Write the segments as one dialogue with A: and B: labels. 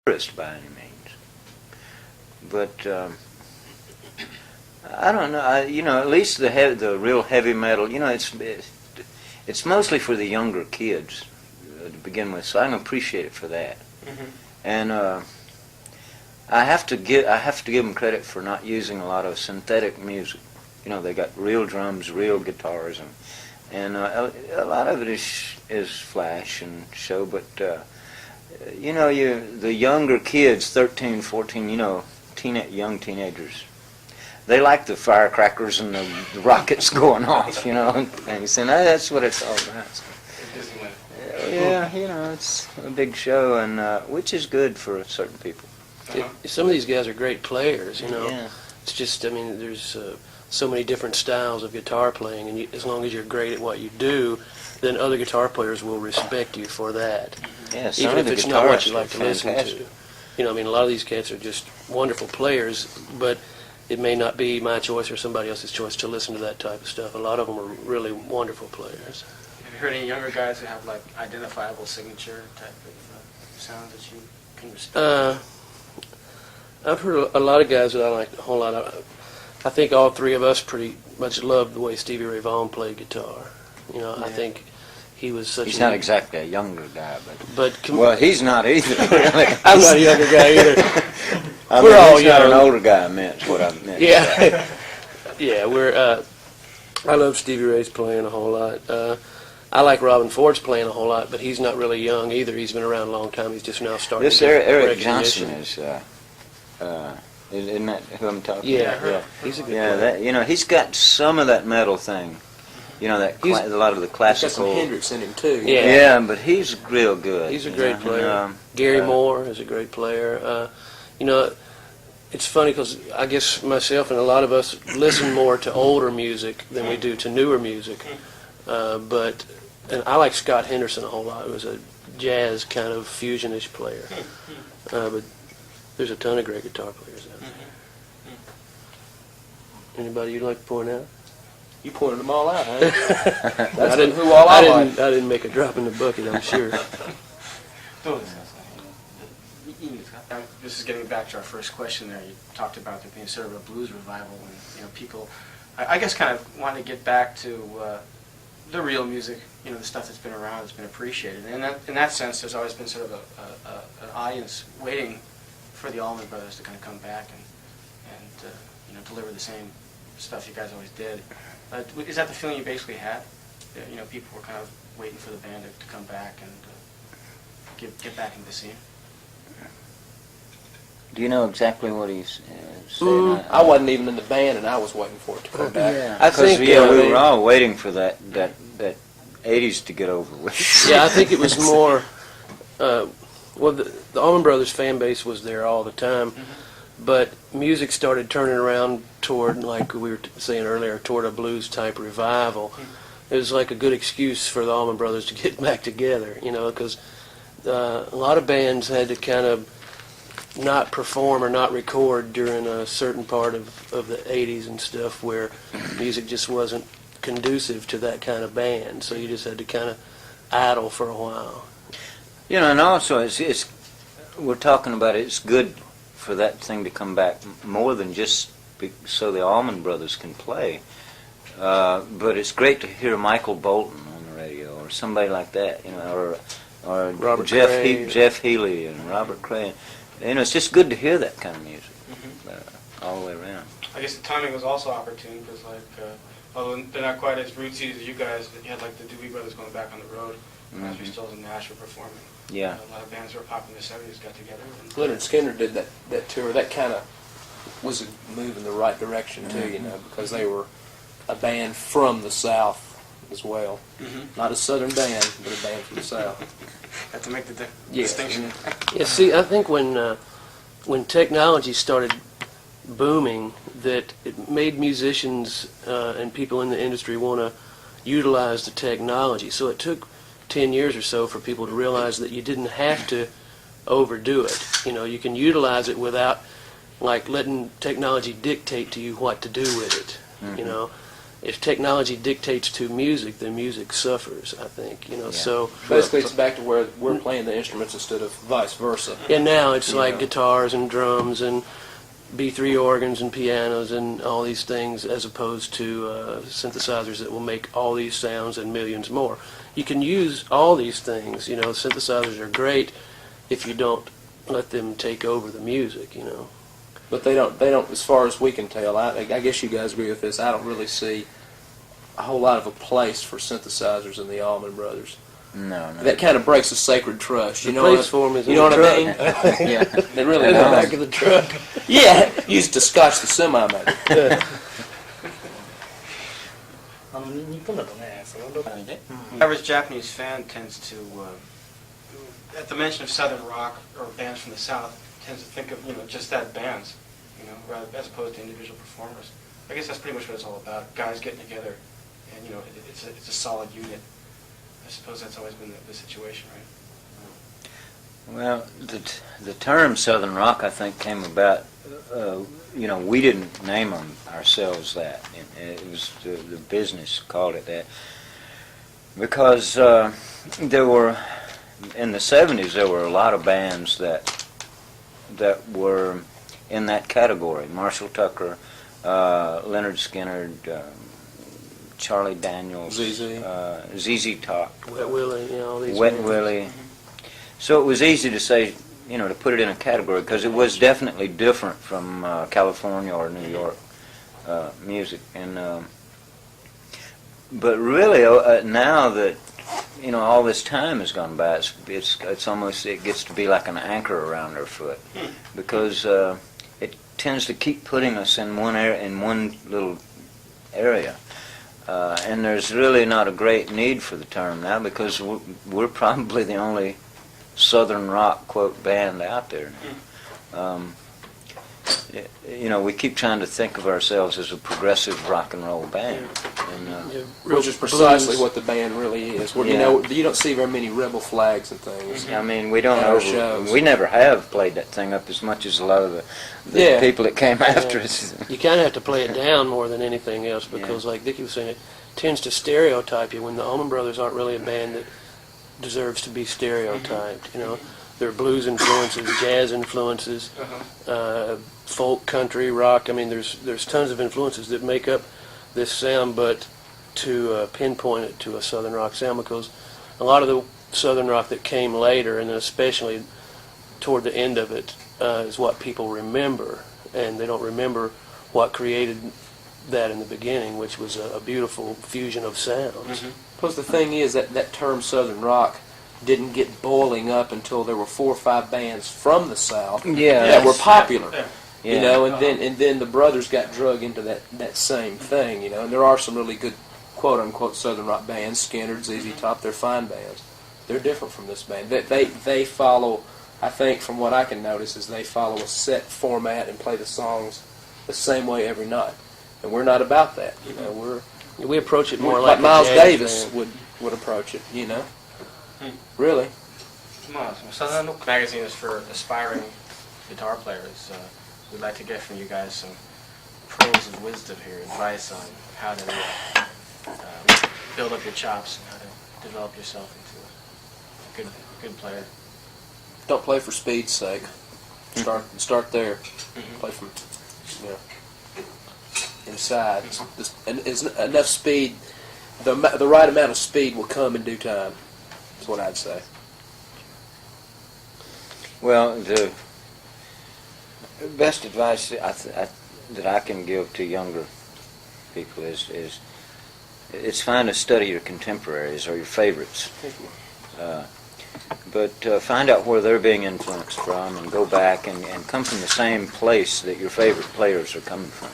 A: purist by any means, but I don't know. At least the real heavy metal. It's mostly for the younger kids to begin with, so I can appreciate it for that.
B: Mm-hmm.
A: And I have to give them credit for not using a lot of synthetic music. They got real drums, real guitars, and a lot of it is flash and show. But the younger kids, 13, 14, young teenagers, they like the firecrackers and the rockets going off, and you say, no, that's what it's all about. Yeah, it's a big show, and which is good for certain people.
C: Some of these guys are great players,
A: Yeah.
C: It's just, there's so many different styles of guitar playing, and as long as you're great at what you do, then other guitar players will respect you for that.
A: Yeah,
C: even if it's not what you like to listen to. A lot of these cats are just wonderful players, but it may not be my choice or somebody else's choice to listen to that type of stuff. A lot of them are really wonderful players.
B: Have you heard any younger guys who have, like, identifiable signature type of sounds that you can respect?
A: I've heard a lot of guys that I like a whole lot of. I think all three of us pretty much loved the way Stevie Ray Vaughan played guitar. I think he was such.
D: He's not exactly a younger guy,
A: but
D: well, he's not either. Really.
A: I'm not a younger guy either.
D: We're all young. Not an older guy. I meant what I meant.
A: Yeah, yeah. I love Stevie Ray's playing a whole lot. I like Robin Ford's playing a whole lot, but he's not really young either. He's been around a long time. He's just now starting.
D: This
A: to get
D: Eric Johnson is. Isn't that who I'm talking about?
A: Yeah. He's a good player.
D: that he's got some of that metal thing. A lot of the classical.
C: He's got some Hendrix in him too.
A: Yeah,
D: but he's real good.
A: He's a great player. Gary Moore is a great player. It's funny because I guess myself and a lot of us listen more to older music than we do to newer music. And I like Scott Henderson a whole lot. He was a jazz kind of fusionish player. But there's a ton of great guitar players out there. Anybody you'd like to point out?
C: You pointed them all out, huh?
A: I didn't make a drop in the bucket, I'm sure.
B: This is getting back to our first question there. You talked about there being sort of a blues revival, and people, I guess, kind of want to get back to the real music, the stuff that's been around, that's been appreciated. And in that sense, there's always been sort of an audience waiting for the Allman Brothers to kind of come back and deliver the same stuff you guys always did. Is that the feeling you basically had? People were kind of waiting for the band to come back and get back into the scene?
D: Do you know exactly what he's saying?
C: I wasn't even in the band, and I was waiting for it to come back.
D: Yeah,
A: I think
D: we were all waiting for that 80s to get over with.
A: Yeah, I think it was more. The Allman Brothers fan base was there all the time, but music started turning around toward, like we were saying earlier, toward a blues type revival. It was like a good excuse for the Allman Brothers to get back together, because a lot of bands had to kind of not perform or not record during a certain part of the 80s and stuff where music just wasn't conducive to that kind of band, so you just had to kind of idle for a while.
D: And also it's we're talking about it's good for that thing to come back more than just so the Allman Brothers can play, but it's great to hear Michael Bolton on the radio or somebody like that, or
A: Robert
D: Jeff
A: Cray.
D: Jeff Healy and Robert Cray. It's just good to hear that kind of music all the way around.
B: I guess the timing was also opportune because, although they're not quite as rootsy as you guys, but you had the Doobie Brothers going back on the road. As we still in Nashville performing.
D: Yeah.
B: A lot of bands who were popular in the 70s got together.
C: Leonard Skinner did that tour. That kind of was a move in the right direction too, because they were a band from the South as well. Not a Southern band, but a band from the South.
B: Had to make the distinction.
A: Yeah, see, I think when technology started booming, that it made musicians and people in the industry want to utilize the technology. So it took 10 years or so for people to realize that you didn't have to overdo it. You can utilize it without letting technology dictate to you what to do with it. if technology dictates to music, then music suffers, I think, you know.
D: Yeah.
A: So
C: Basically, it's back to where we're playing the instruments instead of vice versa.
A: and now it's
C: You
A: like
C: know.
A: guitars and drums and B3 organs and pianos and all these things, as opposed to synthesizers that will make all these sounds and millions more. You can use all these things, you know. Synthesizers are great if you don't let them take over the music, you know.
C: But they don't. As far as we can tell, I guess you guys agree with this. I don't really see a whole lot of a place for synthesizers in the Allman Brothers.
D: No.
C: That kind of breaks the sacred trust. You
A: The
C: know
A: place for 'em is
C: you
A: in
C: know
A: the
C: what I mean?
A: truck.
D: Yeah.
C: It really
A: In the
C: does.
A: back of the truck.
C: Yeah, used to scotch the semi, maybe.
E: 日本だとね、そのどこにね。
B: Average Japanese fan tends to, at the mention of Southern rock or bands from the South, tends to think of, you know, just that bands, you know, rather, as opposed to individual performers. I guess that's pretty much what it's all about. Guys getting together, and you know, it's a solid unit. I suppose that's always been the situation, right?
D: Well, the term Southern Rock, I think, came about, you know, we didn't name them ourselves that. It was the business called it that. Because there were, in the 70s, there were a lot of bands that were in that category. Marshall Tucker, Leonard Skinner, Charlie Daniels, ZZ Top,
A: Wet Willie, you know, all these
D: Wet
A: bands.
D: Willie. So it was easy to say, you know, to put it in a category because it was definitely different from California or New York music. And but really, now that you know all this time has gone by, it's almost, it gets to be like an anchor around our foot because it tends to keep putting us in one little area. And there's really not a great need for the term now because we're probably the only Southern rock, quote, band out there. You know, we keep trying to think of ourselves as a progressive rock and roll band. And,
A: Yeah, real
C: Which is precisely
A: blues.
C: what the band really is. Where,
D: Yeah.
C: You know, you don't see very many rebel flags and things.
D: I mean, we don't
C: At our
D: know.
C: shows.
D: We never have played that thing up as much as a lot of the
C: Yeah.
D: people that came after us.
A: You kind of have to play it down more than anything else because, like Dickie was saying, it tends to stereotype you when the Allman Brothers aren't really a band that deserves to be stereotyped. You know, there are blues influences, jazz influences, folk, country, rock. I mean, there's tons of influences that make up this sound, but to pinpoint it to a Southern rock sound, because a lot of the Southern rock that came later, and then especially toward the end of it, is what people remember, and they don't remember what created that in the beginning, which was a beautiful fusion of sounds.
C: Plus, the thing is that term Southern rock didn't get boiling up until there were 4 or 5 bands from the South
D: Yeah.
C: that were popular.
B: Yeah.
C: You
D: Yeah.
C: know, and then the brothers got drug into that same thing. You know, and there are some really good quote unquote Southern rock bands. Skinner, ZZ Top, they're fine bands. They're different from this band. They follow. I think from what I can notice is they follow a set format and play the songs the same way every night. And we're not about that. You know,
A: We approach it more
C: we're
A: like
C: like Miles
A: a jazz
C: Davis
A: band.
C: would approach it. You know, really.
B: Southern Rock Magazine is for aspiring guitar players. We'd like to get from you guys some pearls of wisdom here, advice on how to build up your chops and how to develop yourself into a good player.
C: Don't play for speed's sake. Start there. Play from, you know, inside. It's enough speed. The right amount of speed will come in due time. That's what I'd say.
D: Well, the best advice that I can give to younger people is it's fine to study your contemporaries or your favorites, but find out where they're being influenced from and go back and come from the same place that your favorite players are coming from.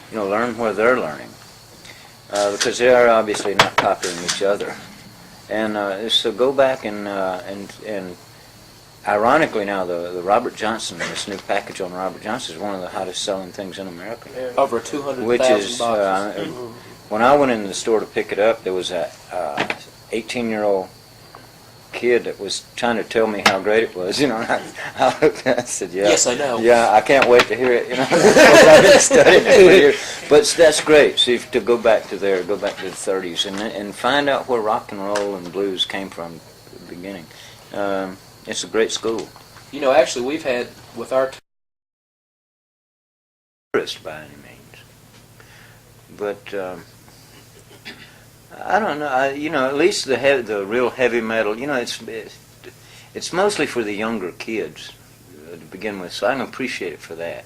D: You know, learn where they're learning because they are obviously not copying each other, and so go back and ironically now, the Robert Johnson, this new package on Robert Johnson is one of the hottest selling things in America.
C: Over 200,000
D: Which is,
C: boxes.
D: when I went in the store to pick it up, there was a 18-year-old kid that was trying to tell me how great it was, you know. And I looked and I said, yeah.
C: Yes, I know.
D: Yeah, I can't wait to hear it, you know. Because I've been studying it for years. But that's great. See, to go back to there, go back to the 30s, and find out where rock and roll and blues came from at the beginning. It's a great school.
C: You know, actually, we've had with our
D: Tourist by any means. But I don't know. You know, at least the real heavy metal. You know, it's mostly for the younger kids to begin with. So I can appreciate it for that.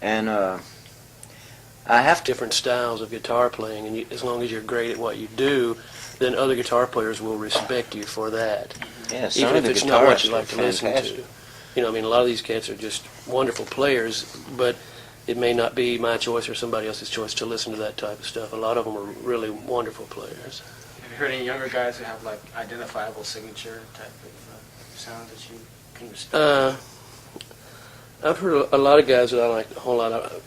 D: And I have to.
A: Different styles of guitar playing, and as long as you're great at what you do, then other guitar players will respect you for that.
D: Yeah, some
A: Even
D: of
A: if
D: the
A: it's not what
D: guitarists
A: you like to
D: are
A: listen
D: fantastic.
A: to. You know, I mean, a lot of these cats are just wonderful players, but it may not be my choice or somebody else's choice to listen to that type of stuff. A lot of them are really wonderful players.
B: Have you heard any younger guys who have like identifiable signature type of sounds that you can respect?
A: I've heard a lot of guys that I like a whole lot of.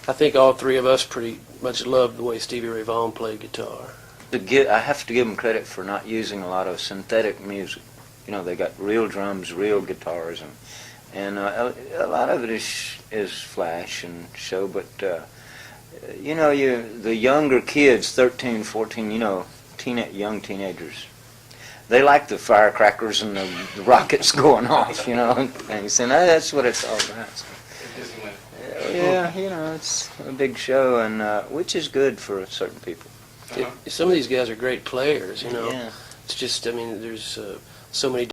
A: I think all three of us pretty much love the way Stevie Ray Vaughan played guitar.
D: I have to give them credit for not using a lot of synthetic music. You know, they got real drums, real guitars, and a lot of it is flash and show. But you know, the younger kids, 13, 14, you know, young teenagers, they like the firecrackers and the rockets going off, you know, and things. And that's what it's all about. Yeah, you know, it's a big show, and which is good for certain people.
A: Some of these guys are great players, you know.
D: Yeah.
A: It's just, I mean, there's so many